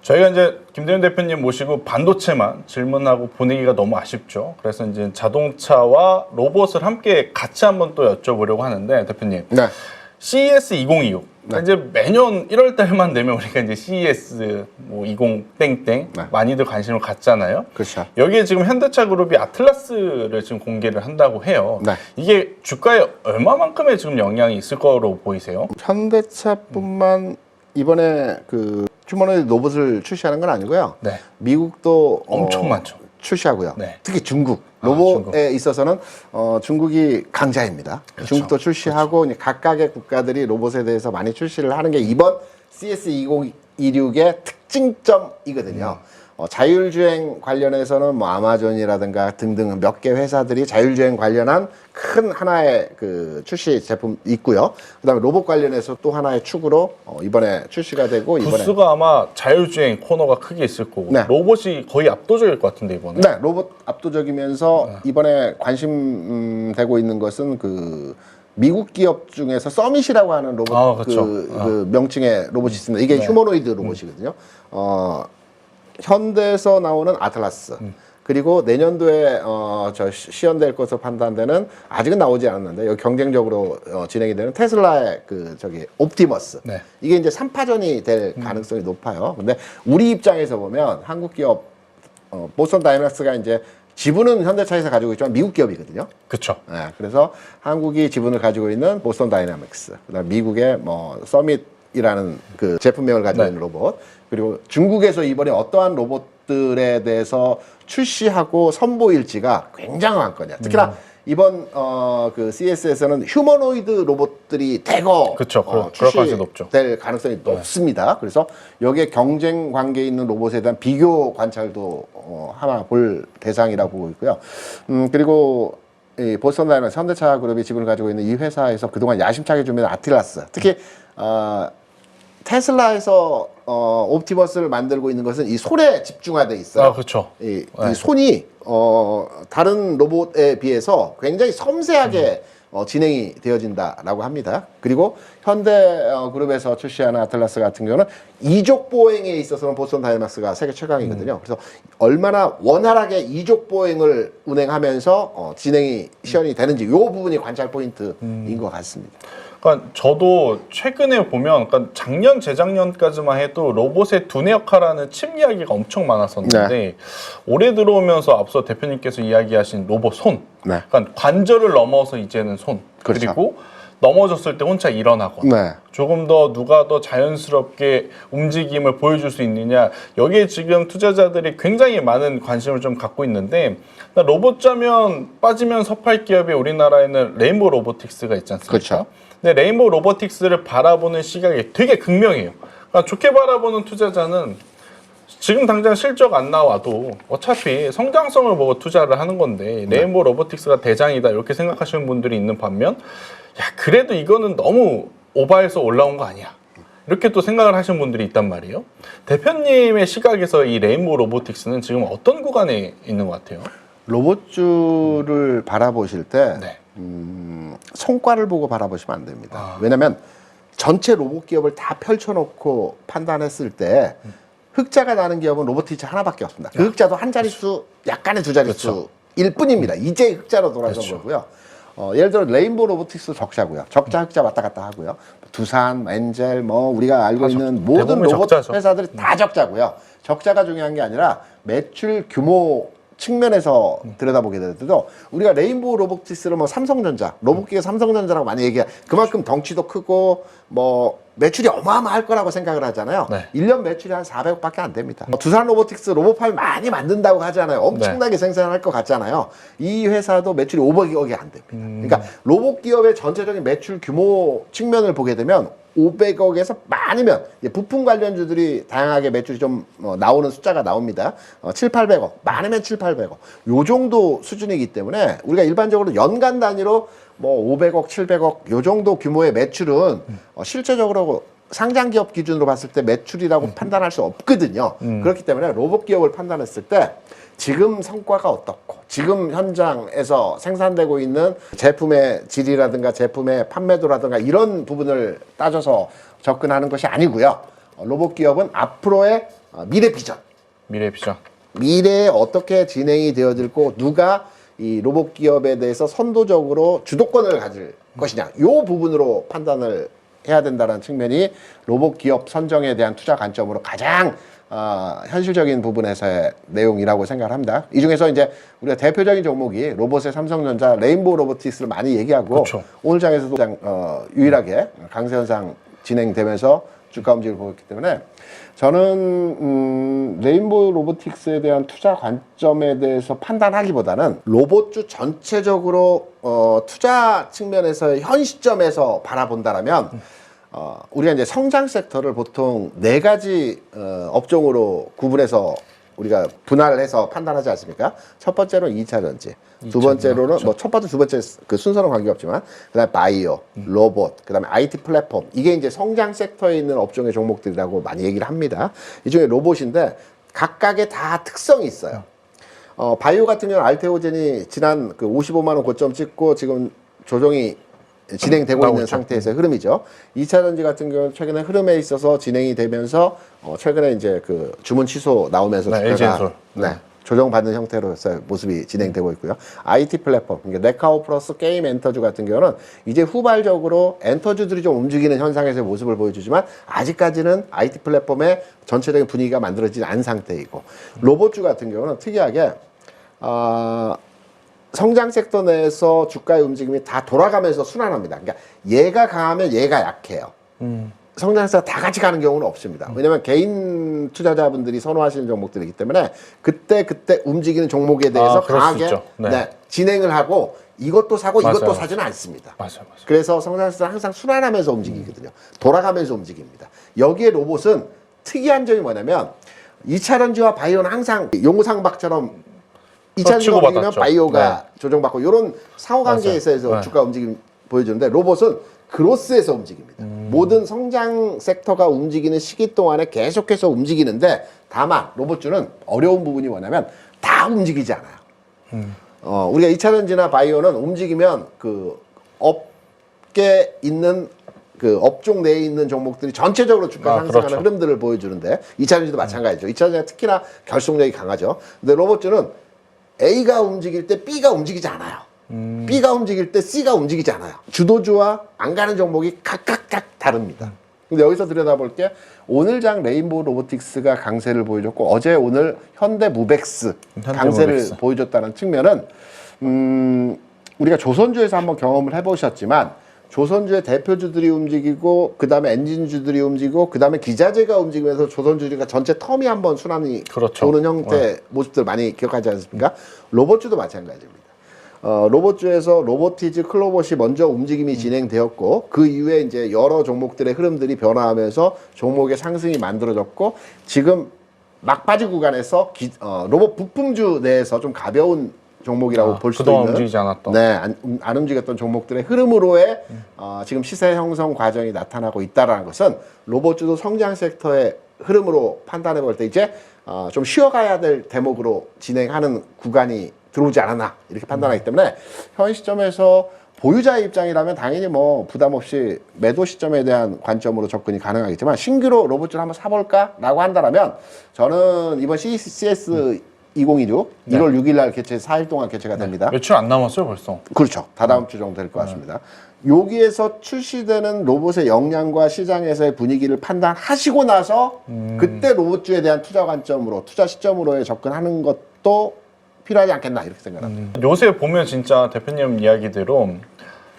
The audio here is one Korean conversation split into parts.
저희가 이제 김대현 대표님 모시고 반도체만 질문하고 보내기가 너무 아쉽죠. 그래서 이제 자동차와 로봇을 함께 같이 한번 또 여쭤보려고 하는데 대표님. 네. CES 2026. 네. 이제 매년 1월 달만 되면 우리가 이제 CES 뭐 20 땡땡 네. 많이들 관심을 갖잖아요. 그렇죠. 여기에 지금 현대차 그룹이 아틀라스를 지금 공개를 한다고 해요. 네. 이게 주가에 얼마만큼의 지금 영향이 있을 거로 보이세요? 현대차뿐만 이번에 그 휴머노이드 로봇을 출시하는 건 아니고요. 네. 미국도 엄청 많죠. 출시하고요. 네. 특히 중국 로봇에 있어서는 중국이 강자입니다. 그렇죠. 중국도 출시하고 이제 각각의 국가들이 로봇에 대해서 많이 출시를 하는 게 이번 CS 2026의 특징점이거든요. 자율주행 관련해서는 뭐 아마존이라든가 등등 몇 개 회사들이 자율주행 관련한 큰 하나의 그 출시 제품 있고요. 그다음에 로봇 관련해서 또 하나의 축으로 이번에 출시가 되고 부스가 아마 자율주행 코너가 크게 있을 거고 네. 로봇이 거의 압도적일 것 같은데 이번에. 네, 로봇 압도적이면서 이번에 관심 되고 있는 것은 그 미국 기업 중에서 서밋이라고 하는 로봇 그렇죠. 그 명칭의 로봇이 있습니다. 이게 네. 휴머노이드 로봇이거든요. 현대에서 나오는 아틀라스 그리고 내년도에 저 시연될 것으로 판단되는 아직은 나오지 않았는데 여기 경쟁적으로 진행이 되는 테슬라의 그 저기 옵티머스 네. 이게 이제 3파전이 될 가능성이 높아요. 근데 우리 입장에서 보면 한국 기업 보스턴 다이내믹스가 이제 지분은 현대차에서 가지고 있지만 미국 기업이거든요. 그렇죠. 네, 그래서 한국이 지분을 가지고 있는 보스턴 다이내믹스, 그다음 미국의 뭐 서밋이라는 그 제품명을 가지고 네. 있는 로봇, 그리고 중국에서 이번에 어떠한 로봇들에 대해서 출시하고 선보일지가 굉장한 거냐. 특히나 이번 그 CES에서는 휴머노이드 로봇들이 대거 그쵸. 그럴 가능성이 높죠. 출시될 가능성이 높습니다. 그래서 여기에 경쟁 관계에 있는 로봇에 대한 비교 관찰도 하나 볼 대상이라고 보고 있고요. 그리고 이 보스턴 다이내믹스 현대차 그룹이 지분을 가지고 있는 이 회사에서 그동안 야심차게 준비한 아틀라스, 특히 테슬라에서 옵티머스를 만들고 있는 것은 이 손에 집중화돼 있어요. 그렇죠. 이 손이 다른 로봇에 비해서 굉장히 섬세하게 진행이 되어진다라고 합니다. 그리고 현대 그룹에서 출시하는 아틀라스 같은 경우는 이족 보행에 있어서는 보스턴 다이내믹스가 세계 최강이거든요. 그래서 얼마나 원활하게 이족 보행을 운행하면서 진행이 시연이 되는지 이 부분이 관찰 포인트인 것 같습니다. 그러니까 저도 최근에 보면 그러니까 작년 재작년까지만 해도 로봇의 두뇌 역할하는 칩 이야기가 엄청 많았었는데 올해 들어오면서 앞서 대표님께서 이야기하신 로봇 손, 그러니까 관절을 넘어서 이제는 손, 그렇죠. 그리고 넘어졌을 때 혼자 일어나거나 조금 더 누가 더 자연스럽게 움직임을 보여줄 수 있느냐, 여기에 지금 투자자들이 굉장히 많은 관심을 좀 갖고 있는데, 로봇자면 빠지면 섭할 기업이 우리나라에는 레인보우 로보틱스가 있지 않습니까? 그렇죠. 근데 레인보우 로보틱스를 바라보는 시각이 되게 극명해요. 그러니까 좋게 바라보는 투자자는 지금 당장 실적 안 나와도 어차피 성장성을 보고 투자를 하는 건데 레인보우 로보틱스가 대장이다 이렇게 생각하시는 분들이 있는 반면, 야 그래도 이거는 너무 오바해서 올라온 거 아니야, 이렇게 또 생각을 하시는 분들이 있단 말이에요. 대표님의 시각에서 이 레인보우 로보틱스는 지금 어떤 구간에 있는 것 같아요? 로봇주를 바라보실 때 네. 성과를 보고 바라보시면 안 됩니다. 왜냐하면 전체 로봇 기업을 다 펼쳐놓고 판단했을 때 흑자가 나는 기업은 로보틱스 하나밖에 없습니다. 그 흑자도 한 자릿수, 약간의 두 자릿수일 뿐입니다. 이제 흑자로 돌아선 거고요. 예를 들어 레인보우 로보틱스 적자고요. 적자 흑자 왔다 갔다 하고요. 두산, 엔젤, 뭐 우리가 알고 있는 모든 로봇 적자죠. 회사들이 다 적자고요. 적자가 중요한 게 아니라 매출 규모 측면에서 들여다보게 되더라도 우리가 레인보우 로보틱스를 뭐 삼성전자, 로봇기계 삼성전자라고 많이 얘기해. 그만큼 덩치도 크고 뭐 매출이 어마어마할 거라고 생각을 하잖아요. 1년 매출이 한 400억밖에 안 됩니다. 두산 로보틱스 로봇팔 많이 만든다고 하잖아요. 엄청나게 생산할 것 같잖아요. 이 회사도 매출이 500억이 안 됩니다. 그러니까 로봇 기업의 전체적인 매출 규모 측면을 보게 되면 500억에서 많으면 부품 관련주들이 다양하게 매출이 좀 나오는 숫자가 나옵니다. 7, 800억, 많으면 7, 800억. 요 정도 수준이기 때문에 우리가 일반적으로 연간 단위로 뭐 500억, 700억 요 정도 규모의 매출은 실제적으로 상장 기업 기준으로 봤을 때 매출이라고 판단할 수 없거든요. 그렇기 때문에 로봇 기업을 판단했을 때 지금 성과가 어떻고 지금 현장에서 생산되고 있는 제품의 질이라든가 제품의 판매도라든가 이런 부분을 따져서 접근하는 것이 아니고요. 로봇 기업은 앞으로의 미래 비전. 미래 비전. 미래에 어떻게 진행이 되어질고 누가 이 로봇 기업에 대해서 선도적으로 주도권을 가질 것이냐. 이 부분으로 판단을 해야 된다는 측면이 로봇 기업 선정에 대한 투자 관점으로 가장 현실적인 부분에서의 내용이라고 생각을 합니다. 이 중에서 이제 우리가 대표적인 종목이 로봇의 삼성전자 레인보우 로보틱스를 많이 얘기하고 그쵸. 오늘 장에서도 가장 유일하게 강세 현상 진행되면서 주가 움직임을 보고 있기 때문에 저는 레인보우 로보틱스에 대한 투자 관점에 대해서 판단하기보다는 로봇주 전체적으로 투자 측면에서 현 시점에서 바라본다라면 우리가 이제 성장 섹터를 보통 4가지 업종으로 구분해서 우리가 분할을 해서 판단하지 않습니까? 첫 번째로는 2차 전지, 두 번째로는 뭐 첫 번째, 두 번째 그 순서는 관계없지만 그다음에 바이오, 로봇, 그다음에 IT 플랫폼 이게 이제 성장 섹터에 있는 업종의 종목들이라고 많이 얘기를 합니다. 이 중에 로봇인데 각각의 다 특성이 있어요. 바이오 같은 경우는 알테오젠이 지난 그 55만 원 고점 찍고 지금 조정이 진행되고 있는 상태에서의 흐름이죠. 2차 전지 같은 경우는 최근에 흐름에 있어서 진행이 되면서 최근에 이제 그 주문 취소 나오면서 주가가 조정받는 형태로서의 모습이 진행되고 있고요. IT 플랫폼, 그러니까 네카오 플러스 게임 엔터주 같은 경우는 이제 후발적으로 엔터주들이 좀 움직이는 현상에서의 모습을 보여주지만 아직까지는 IT 플랫폼의 전체적인 분위기가 만들어지지 않은 상태이고 로봇주 같은 경우는 특이하게 성장 섹터 내에서 주가의 움직임이 다 돌아가면서 순환합니다. 그러니까 얘가 강하면 얘가 약해요. 성장 섹터 다 같이 가는 경우는 없습니다. 왜냐하면 개인 투자자분들이 선호하시는 종목들이기 때문에 그때 움직이는 종목에 대해서 강하게 진행을 하고 이것도 사고 이것도 사지는 않습니다. 그래서 성장 섹터는 항상 순환하면서 움직이거든요. 돌아가면서 움직입니다. 여기에 로봇은 특이한 점이 뭐냐면 2차 전지와 바이오는 항상 용상박처럼 2차 전지가 움직이면 바이오가 조정받고 이런 상호관계에서 주가 움직임 보여주는데 로봇은 그로스에서 움직입니다. 모든 성장 섹터가 움직이는 시기 동안에 계속해서 움직이는데 다만 로봇주는 어려운 부분이 뭐냐면 다 움직이지 않아요. 우리가 2차 전지나 바이오는 움직이면 그 업계에 있는 그 업종 내에 있는 종목들이 전체적으로 주가 상승하는 흐름들을 보여주는데 2차 전지도 마찬가지죠. 2차 전지가 특히나 결속력이 강하죠. 근데 로봇주는 A가 움직일 때 B가 움직이지 않아요. B가 움직일 때 C가 움직이지 않아요. 주도주와 안 가는 종목이 각각 다릅니다. 근데 여기서 들여다볼 게 오늘장 레인보우 로보틱스가 강세를 보여줬고 어제 오늘 현대무벡스 강세를 보여줬다는 측면은 우리가 조선주에서 한번 경험을 해보셨지만 조선주의 대표주들이 움직이고 그 다음에 엔진주들이 움직이고 그 다음에 기자재가 움직이면서 조선주가 전체 텀이 한번 순환이 도는 형태의 모습들 많이 기억하지 않습니까? 로봇주도 마찬가지입니다. 로봇주에서 로보티즈 클로봇이 먼저 움직임이 진행되었고 그 이후에 이제 여러 종목들의 흐름들이 변화하면서 종목의 상승이 만들어졌고 지금 막바지 구간에서 로봇 부품주 내에서 좀 가벼운 종목이라고 볼 수도 있는 움직이지 않았던 안 움직였던 종목들의 흐름으로의 지금 시세 형성 과정이 나타나고 있다라는 것은 로봇주도 성장 섹터의 흐름으로 판단해 볼 때 이제 좀 쉬어가야 될 대목으로 진행하는 구간이 들어오지 않았나 이렇게 판단하기 때문에 현 시점에서 보유자의 입장이라면 당연히 뭐 부담 없이 매도 시점에 대한 관점으로 접근이 가능하겠지만 신규로 로봇주를 한번 사볼까라고 한다면 저는 이번 CS 2026 1월 6일 날 개최 4일 동안 개최가 됩니다. 며칠 안 남았어요 벌써. 그렇죠. 다다음 주 정도 될 것 같습니다. 여기에서 출시되는 로봇의 역량과 시장에서의 분위기를 판단하시고 나서 그때 로봇주에 대한 투자 관점으로 투자 시점으로의 접근하는 것도 필요하지 않겠나 이렇게 생각합니다. 요새 보면 진짜 대표님 이야기대로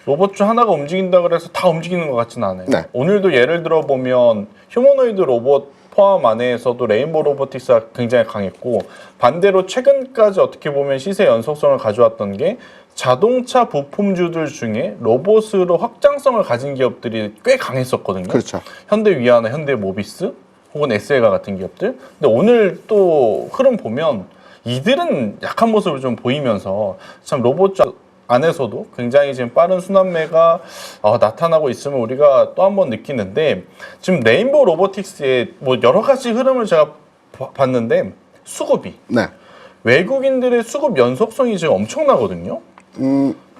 로봇주 하나가 움직인다 그래서 다 움직이는 것 같지는 않아요. 오늘도 예를 들어 보면 휴머노이드 로봇 포함 안에서도 레인보우 로보틱스가 굉장히 강했고 반대로 최근까지 어떻게 보면 시세 연속성을 가져왔던 게 자동차 부품주들 중에 로봇으로 확장성을 가진 기업들이 꽤 강했었거든요. 그렇죠. 현대위아나 현대모비스 혹은 SL가 같은 기업들. 근데 오늘 또 흐름 보면 이들은 약한 모습을 좀 보이면서 참 로봇주 안에서도 굉장히 지금 빠른 순환매가 나타나고 있음을 우리가 또 한 번 느끼는데 지금 레인보우 로보틱스의 뭐 여러 가지 흐름을 제가 봤는데 수급이 외국인들의 수급 연속성이 지금 엄청나거든요.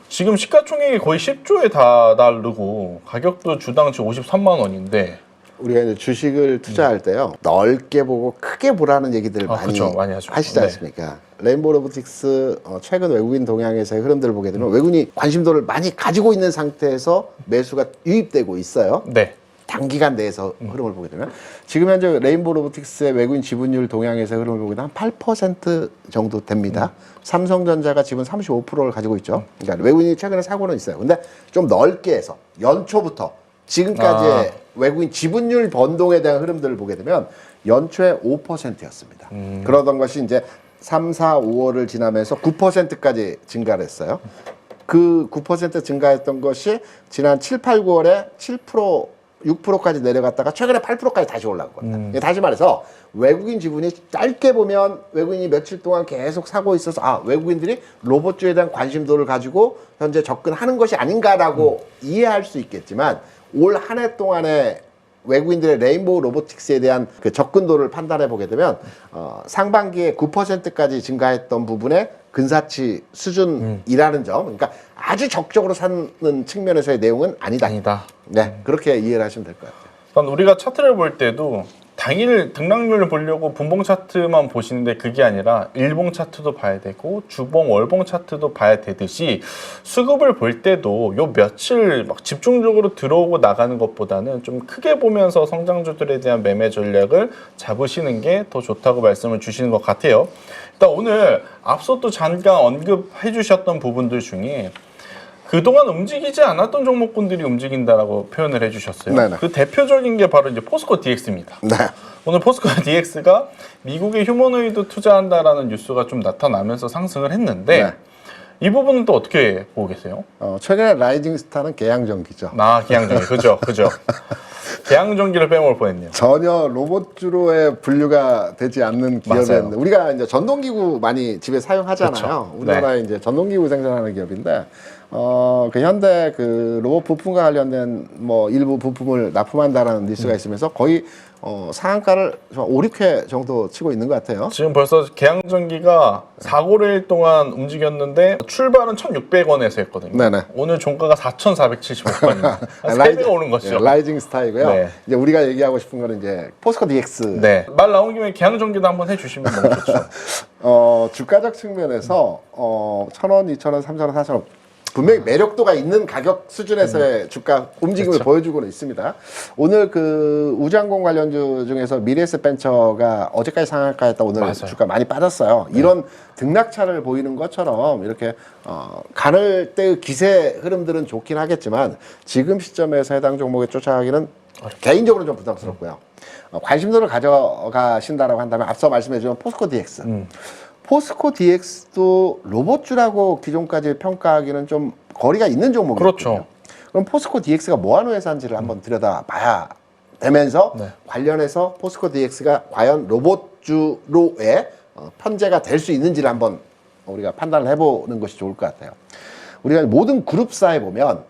지금 시가총액이 거의 10조에 다 다르고 가격도 주당 지금 53만 원인데 우리가 이제 주식을 투자할 때요 넓게 보고 크게 보라는 얘기들을 그렇죠. 많이 하죠. 하시지 네. 않습니까? 레인보우 로보틱스 최근 외국인 동향에서의 흐름들을 보게 되면 외국인이 관심도를 많이 가지고 있는 상태에서 매수가 유입되고 있어요. 네. 단기간 내에서 흐름을 보게 되면 지금 현재 레인보우 로보틱스의 외국인 지분율 동향에서의 흐름을 보게 되면 한 8% 정도 됩니다. 삼성전자가 지분 35%를 가지고 있죠. 그러니까 외국인이 최근에 사고는 있어요. 근데 좀 넓게 해서 연초부터 지금까지의 외국인 지분율 변동에 대한 흐름들을 보게 되면 연초에 5%였습니다. 그러던 것이 이제 3, 4, 5월을 지나면서 9%까지 증가를 했어요. 그 9% 증가했던 것이 지난 7, 8, 9월에 7%, 6%까지 내려갔다가 최근에 8%까지 다시 올라간 겁니다. 다시 말해서 외국인 지분이 짧게 보면 외국인이 며칠 동안 계속 사고 있어서 외국인들이 로봇주에 대한 관심도를 가지고 현재 접근하는 것이 아닌가라고 이해할 수 있겠지만 올 한 해 동안에 외국인들의 레인보우 로보틱스에 대한 그 접근도를 판단해 보게 되면 상반기에 9%까지 증가했던 부분의 근사치 수준이라는 점, 그러니까 아주 적극적으로 사는 측면에서의 내용은 아니다. 네, 그렇게 이해를 하시면 될 것 같아요. 일단 우리가 차트를 볼 때도 당일 등락률을 보려고 분봉 차트만 보시는데 그게 아니라 일봉 차트도 봐야 되고 주봉, 월봉 차트도 봐야 되듯이 수급을 볼 때도 요 며칠 막 집중적으로 들어오고 나가는 것보다는 좀 크게 보면서 성장주들에 대한 매매 전략을 잡으시는 게 더 좋다고 말씀을 주시는 것 같아요. 일단 오늘 앞서 또 잠깐 언급해 주셨던 부분들 중에 그동안 움직이지 않았던 종목군들이 움직인다라고 표현을 해주셨어요. 네네. 그 대표적인 게 바로 이제 포스코 DX입니다. 네. 오늘 포스코 DX가 미국에 휴머노이드 투자한다라는 뉴스가 좀 나타나면서 상승을 했는데 네. 이 부분은 또 어떻게 보고 계세요? 최근에 라이징 스타는 계양전기죠. 계양전기 그죠. 계양전기를 빼먹을 뻔했네요. 전혀 로봇주로의 분류가 되지 않는 기업이었는데 우리가 이제 전동기구 많이 집에 사용하잖아요. 그렇죠. 우리나라에 이제 전동기구 생산하는 기업인데 그 현대 그 로봇 부품과 관련된 뭐 일부 부품을 납품한다라는 뉴스가 있으면서 거의 상한가를 5, 6회 정도 치고 있는 것 같아요. 지금 벌써 계양전기가 4거래일 동안 움직였는데 출발은 1,600원에서 했거든요. 네네. 오늘 종가가 4,475원입니다. 3배가 오른 거죠. 라이징 스타이고요. 네. 이제 우리가 얘기하고 싶은 거는 이제 포스코 DX. 네. 말 나온 김에 계양전기도 한번 해주시면 너무 좋죠. 주가적 측면에서 1,000원, 2,000원, 3,000원, 4,000원 분명히 매력도가 있는 가격 수준에서의 주가 움직임을 그렇죠. 보여주고는 있습니다. 오늘 그 우주항공 관련주 중에서 미래에셋 벤처가 어제까지 상한가였다 오늘 맞아요. 주가 많이 빠졌어요. 이런 등락차를 보이는 것처럼 이렇게 가늘 때의 기세 흐름들은 좋긴 하겠지만 지금 시점에서 해당 종목에 쫓아가기는 개인적으로 좀 부담스럽고요. 관심도를 가져가신다라고 한다면 앞서 말씀해주신 포스코 DX. 포스코 DX도 로봇주라고 기존까지 평가하기는 좀 거리가 있는 종목이거든요. 그렇죠. 그럼 포스코 DX가 뭐 하는 회사인지를 한번 들여다봐야 되면서 관련해서 포스코 DX가 과연 로봇주로의 편제가 될 수 있는지를 한번 우리가 판단을 해보는 것이 좋을 것 같아요. 우리가 모든 그룹사에 보면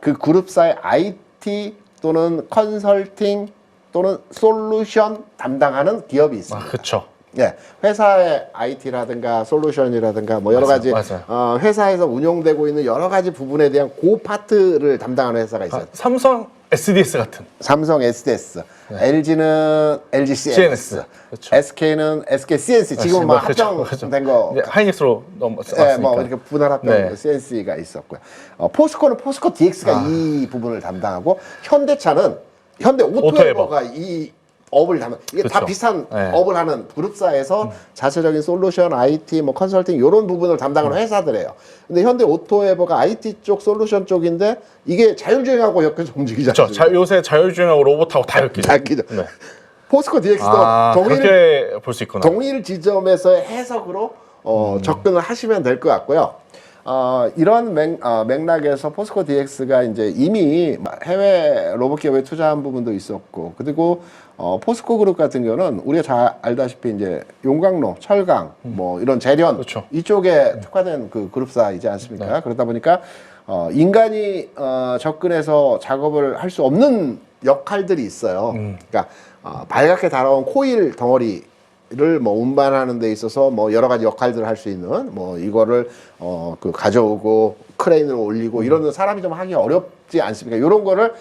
그 그룹사의 IT 또는 컨설팅 또는 솔루션 담당하는 기업이 있습니다. 그렇죠. 예, 회사의 IT라든가 솔루션이라든가 뭐 여러 가지 회사에서 운용되고 있는 여러 가지 부분에 대한 그 파트를 담당하는 회사가 있어요. 삼성 SDS 같은. 삼성 SDS, LG는 LG CNS, 그렇죠. SK는 SK CNC. 지금은 뭐 합병된 거. 이제 하이닉스로 넘어왔으니까. 뭐 이렇게 분할 합병 CNC가 있었고요. 포스코는 포스코 DX가 이 부분을 담당하고 현대차는 현대 오토에버가 이 업을 담은 이게 다 비슷한 업을 하는 그룹사에서 자체적인 솔루션, IT, 뭐 컨설팅 이런 부분을 담당하는 회사들이에요. 근데 현대 오토에버가 IT 쪽, 솔루션 쪽인데 이게 자율주행하고 엮여서 움직이지 않습니까? 그렇죠. 요새 자율주행하고 로봇하고 다 엮이죠. 네. 포스코 DX도 그렇게 볼 수 있구나. 동일 지점에서의 해석으로 접근을 하시면 될 것 같고요. 이런 맥락에서 포스코 DX가 이제 이미 해외 로봇 기업에 투자한 부분도 있었고, 그리고 포스코 그룹 같은 경우는 우리가 잘 알다시피 이제 용광로, 철강, 뭐 이런 재련 그렇죠. 이쪽에 특화된 그 그룹사이지 않습니까? 그러다 보니까 인간이 접근해서 작업을 할 수 없는 역할들이 있어요. 그러니까 발갛게 달아온 코일 덩어리 를 뭐 운반하는 데 있어서 뭐 여러 가지 역할들을 할 수 있는 뭐 이거를 그 가져오고 크레인으로 올리고 이런 사람이 좀 하기 어렵지 않습니까? 이런 거를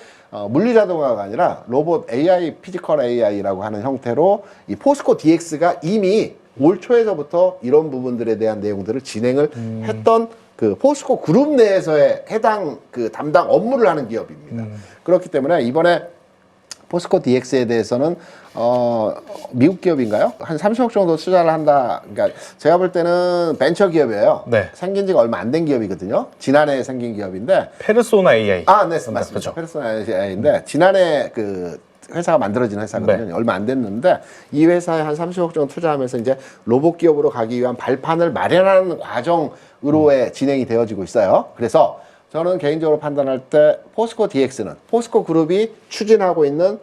물리 자동화가 아니라 로봇 AI, 피지컬 AI라고 하는 형태로 이 포스코 DX가 이미 올 초에서부터 이런 부분들에 대한 내용들을 진행을 했던 그 포스코 그룹 내에서의 해당 그 담당 업무를 하는 기업입니다. 그렇기 때문에 이번에 포스코 DX에 대해서는 미국 기업인가요? 한 30억 정도 투자를 한다. 그러니까 제가 볼 때는 벤처 기업이에요. 네. 생긴 지가 얼마 안 된 기업이거든요. 지난해 생긴 기업인데. 페르소나 AI. 네, 맞습니다. 그렇죠. 페르소나 AI인데 지난해 그 회사가 만들어진 회사거든요. 네. 얼마 안 됐는데 이 회사에 한 30억 정도 투자하면서 이제 로봇 기업으로 가기 위한 발판을 마련하는 과정으로의 진행이 되어지고 있어요. 그래서 저는 개인적으로 판단할 때 포스코 DX는 포스코 그룹이 추진하고 있는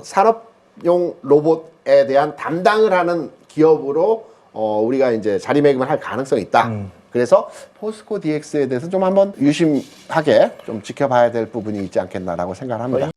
산업용 로봇에 대한 담당을 하는 기업으로 우리가 이제 자리매김을 할 가능성이 있다. 그래서 포스코 DX에 대해서 좀 한번 유심하게 좀 지켜봐야 될 부분이 있지 않겠나라고 생각합니다.